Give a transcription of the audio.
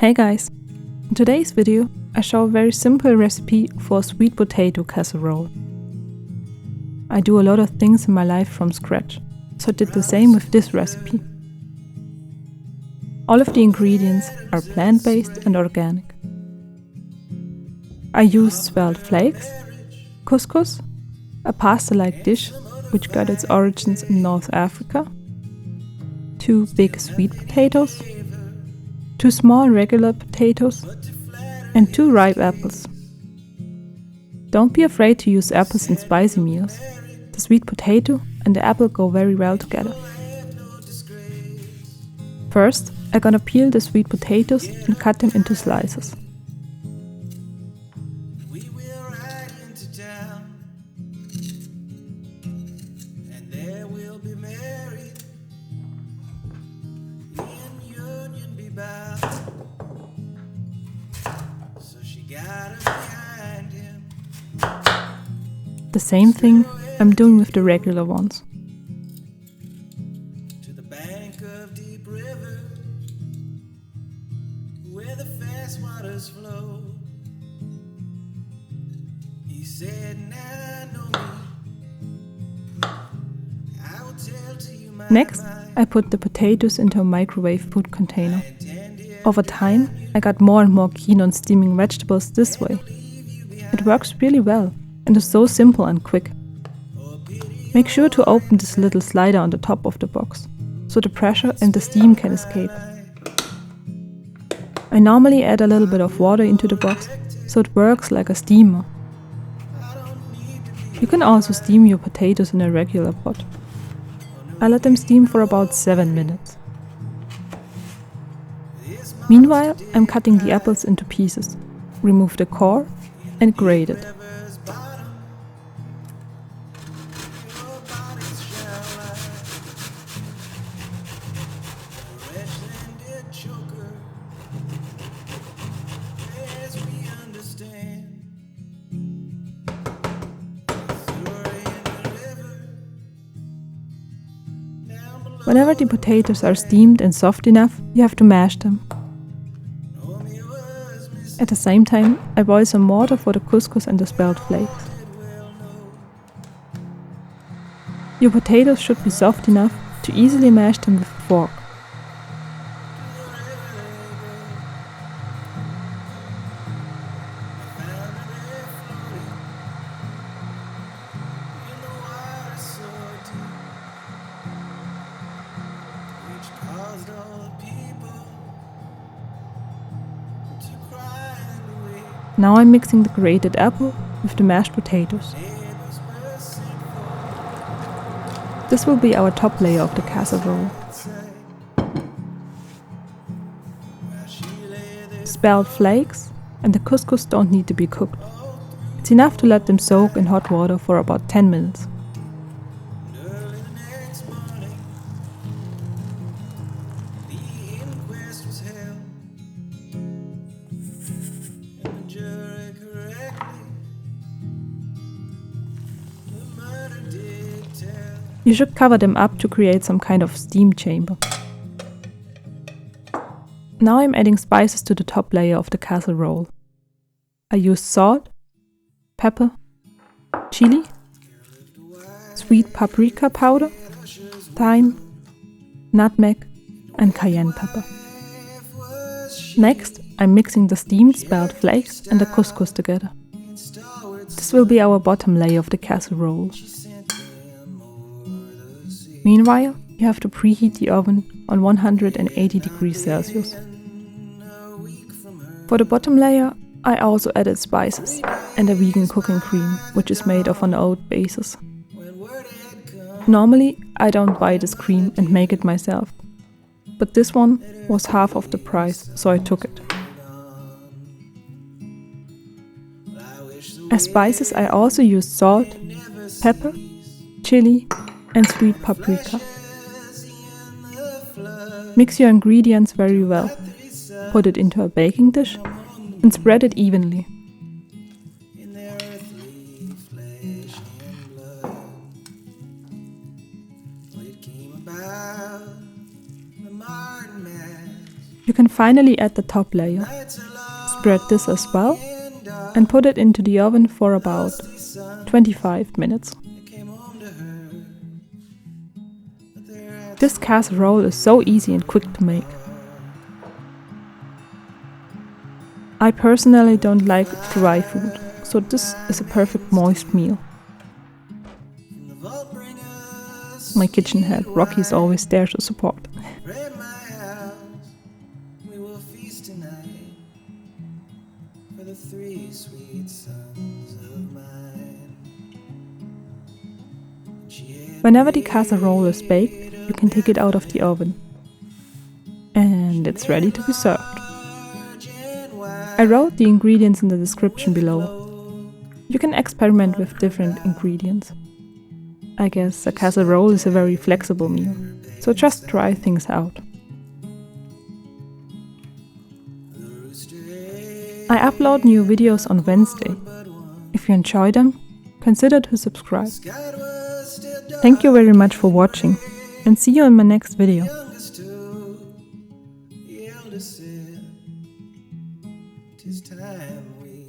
Hey guys! In today's video I show a very simple recipe for a sweet potato casserole. I do a lot of things in my life from scratch, so I did the same with this recipe. All of the ingredients are plant-based and organic. I used swelled flakes, couscous, a pasta-like dish which got its origins in North Africa, 2 big sweet potatoes, 2 small regular potatoes, and 2 ripe apples. Don't be afraid to use apples in spicy meals. The sweet potato and the apple go very well together. First, I'm gonna peel the sweet potatoes and cut them into slices. The same thing I'm doing with the regular ones. To the bank of deep river, where the fast waters flow. He said, "Now know me. I will tell to you my Next, I put the potatoes into a microwave food container. Over time, I got more and more keen on steaming vegetables this way. It works really well and is so simple and quick. Make sure to open this little slider on the top of the box, so the pressure and the steam can escape. I normally add a little bit of water into the box, so it works like a steamer. You can also steam your potatoes in a regular pot. I let them steam for about 7 minutes. Meanwhile, I'm cutting the apples into pieces, remove the core, and grate it. Whenever the potatoes are steamed and soft enough, you have to mash them. At the same time, I boil some water for the couscous and the spelt flakes. Your potatoes should be soft enough to easily mash them with a fork. Now I'm mixing the grated apple with the mashed potatoes. This will be our top layer of the casserole. Spelt flakes and the couscous don't need to be cooked. It's enough to let them soak in hot water for about 10 minutes. You should cover them up to create some kind of steam chamber. Now I'm adding spices to the top layer of the casserole. I used salt, pepper, chili, sweet paprika powder, thyme, nutmeg, and cayenne pepper. Next, I'm mixing the steamed spelt flakes and the couscous together. This will be our bottom layer of the casserole. Meanwhile, you have to preheat the oven on 180 degrees Celsius. For the bottom layer, I also added spices and a vegan cooking cream, which is made of an oat basis. Normally, I don't buy this cream and make it myself, but this one was half of the price, so I took it. As spices, I also used salt, pepper, chili, and sweet paprika. Mix your ingredients very well. Put it into a baking dish and spread it evenly. You can finally add the top layer. Spread this as well and put it into the oven for about 25 minutes. This casserole is so easy and quick to make. I personally don't like dry food, so this is a perfect moist meal. My kitchen head, Rocky, is always there to support. Whenever the casserole is baked, you can take it out of the oven. And it's ready to be served. I wrote the ingredients in the description below. You can experiment with different ingredients. I guess a casserole is a very flexible meal, so just try things out. I upload new videos on Wednesday. If you enjoy them, consider to subscribe. Thank you very much for watching, and see you in my next video. Tis time we